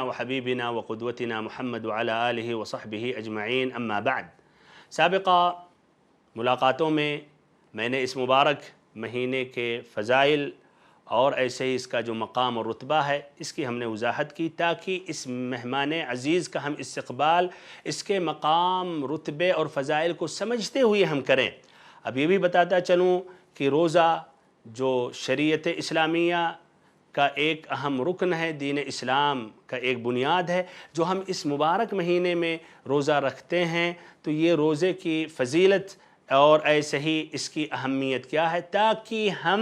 وحبيبنا وقدوتنا محمد وعلى آله وصحبه أجمعين أما بعد۔ سابقہ ملاقاتوں میں نے اس مبارک مہینے کے فضائل اور ایسے ہی اس کا جو مقام اور رتبہ ہے اس کی ہم نے وضاحت کی، تاکہ اس مہمان عزیز کا ہم استقبال اس کے مقام، رتبے اور فضائل کو سمجھتے ہوئے ہم کریں۔ اب یہ بھی بتاتا چلوں کہ روزہ جو شریعت اسلامیہ کا ایک اہم رکن ہے، دین اسلام کا ایک بنیاد ہے، جو ہم اس مبارک مہینے میں روزہ رکھتے ہیں، تو یہ روزے کی فضیلت اور ایسے ہی اس کی اہمیت کیا ہے، تاکہ ہم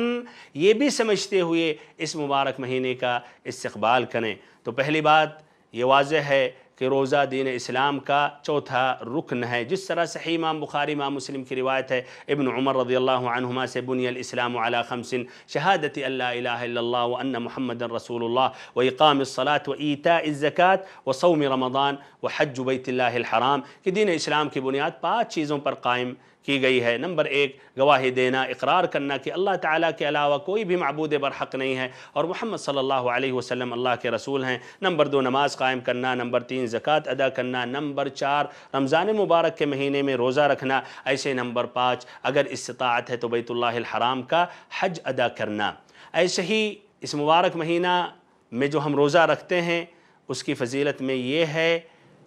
یہ بھی سمجھتے ہوئے اس مبارک مہینے کا استقبال کریں۔ تو پہلی بات یہ واضح ہے کہ روزہ دین اسلام کا چوتھا رکن ہے، جس طرح صحیح امام بخاری امام مسلم کی روایت ہے ابن عمر رضی اللہ عنہما سے، بنی الاسلام علی خمس، شہادت ان لا الہ الا اللہ وان محمد رسول اللہ واقام الصلاۃ وایتاء الزکاۃ وصوم رمضان وحج بیت اللہ الحرام، کہ دین اسلام کی بنیاد 5 چیزوں پر قائم کی گئی ہے۔ نمبر 1 گواہی دینا، اقرار کرنا کہ اللہ تعالیٰ کے علاوہ کوئی بھی معبود برحق نہیں ہے اور محمد صلی اللہ علیہ وسلم اللہ کے رسول ہیں۔ نمبر 2 نماز قائم کرنا۔ نمبر 3 زکوٰۃ ادا کرنا۔ نمبر 4 رمضان مبارک کے مہینے میں روزہ رکھنا۔ ایسے نمبر 5 اگر استطاعت ہے تو بیت اللہ الحرام کا حج ادا کرنا۔ ایسے ہی اس مبارک مہینہ میں جو ہم روزہ رکھتے ہیں اس کی فضیلت میں یہ ہے،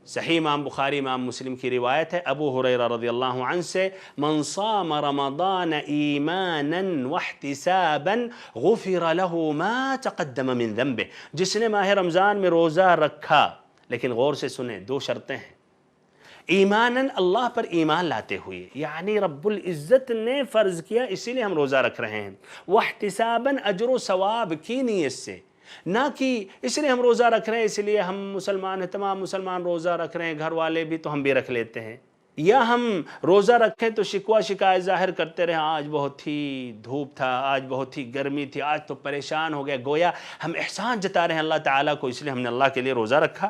صحیح امام بخاری امام مسلم کی روایت ہے ابو ہریرہ رضی اللہ عنہ سے، من صام رمضان ایمانا واحتسابا غفر له ما تقدم من ذنبه، جس نے ماہ رمضان میں روزہ رکھا، لیکن غور سے سنیں 2 شرطیں ہیں۔ ایماناً اللہ پر ایمان لاتے ہوئے، یعنی رب العزت نے فرض کیا اسی لیے ہم روزہ رکھ رہے ہیں، واحتساباً اجر و ثواب کی نیت سے، نہ کہ اس لیے ہم روزہ رکھ رہے ہیں اس لیے ہم مسلمان ہیں، تمام مسلمان روزہ رکھ رہے ہیں، گھر والے بھی تو ہم بھی رکھ لیتے ہیں، یا ہم روزہ رکھیں تو شکوہ شکایت ظاہر کرتے رہے، آج بہت ہی دھوپ تھا، آج بہت ہی گرمی تھی، آج تو پریشان ہو گیا، گویا ہم احسان جتا رہے ہیں اللہ تعالیٰ کو، اس لیے ہم نے اللہ کے لیے روزہ رکھا۔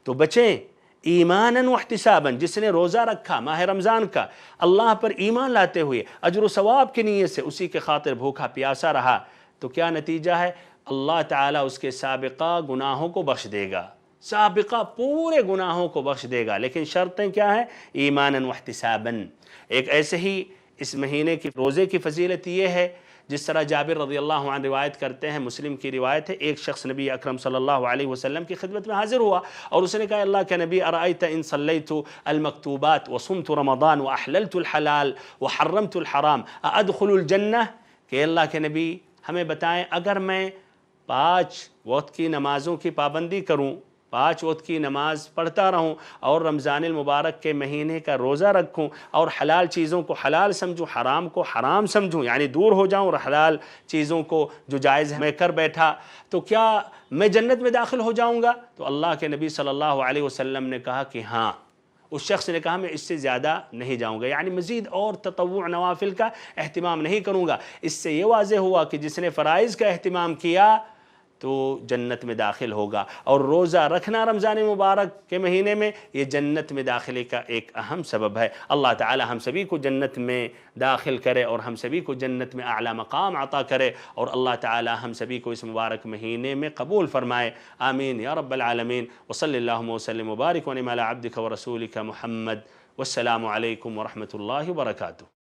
تو بچیں ایماناً واحتساباً، جس نے روزہ رکھا ماہ رمضان کا اللہ پر ایمان لاتے ہوئے، اجر و ثواب کی نیت سے، اسی کے خاطر بھوکا پیاسا رہا، تو کیا نتیجہ ہے؟ اللہ تعالیٰ اس کے سابقہ گناہوں کو بخش دے گا، سابقہ پورے گناہوں کو بخش دے گا، لیکن شرطیں کیا ہیں؟ ایماناً واحتساباً۔ ایک ایسے ہی اس مہینے کی روزے کی فضیلت یہ ہے، جس طرح جابر رضی اللہ عنہ روایت کرتے ہیں، مسلم کی روایت ہے، ایک شخص نبی اکرم صلی اللہ علیہ وسلم کی خدمت میں حاضر ہوا اور اس نے کہا اللہ کے نبی ارأیت ان صلیت المکتوبات وصمت رمضان واحللت الحلال وحرمت الحرام ادخل الجنہ، کہ اللہ کے نبی ہمیں بتائیں اگر میں 5 وقت کی نمازوں کی پابندی کروں، 5 وقت کی نماز پڑھتا رہوں اور رمضان المبارک کے مہینے کا روزہ رکھوں اور حلال چیزوں کو حلال سمجھوں، حرام کو حرام سمجھوں، یعنی دور ہو جاؤں اور حلال چیزوں کو جو جائز ہے میں کر بیٹھا، تو کیا میں جنت میں داخل ہو جاؤں گا؟ تو اللہ کے نبی صلی اللہ علیہ وسلم نے کہا کہ ہاں۔ اس شخص نے کہا میں اس سے زیادہ نہیں جاؤں گا، یعنی مزید اور تطوع نوافل کا اہتمام نہیں کروں گا۔ اس سے یہ واضح ہوا کہ جس نے فرائض کا اہتمام کیا تو جنت میں داخل ہوگا، اور روزہ رکھنا رمضان مبارک کے مہینے میں یہ جنت میں داخلے کا ایک اہم سبب ہے۔ اللہ تعالی ہم سبھی کو جنت میں داخل کرے اور ہم سبھی کو جنت میں اعلیٰ مقام عطا کرے، اور اللہ تعالی ہم سبھی کو اس مبارک مہینے میں قبول فرمائے، آمین یا رب العالمین۔ وصلی اللہم وسلم وبارک ونعم علی عبدک ورسولک محمد، والسلام علیکم ورحمۃ اللہ وبرکاتہ۔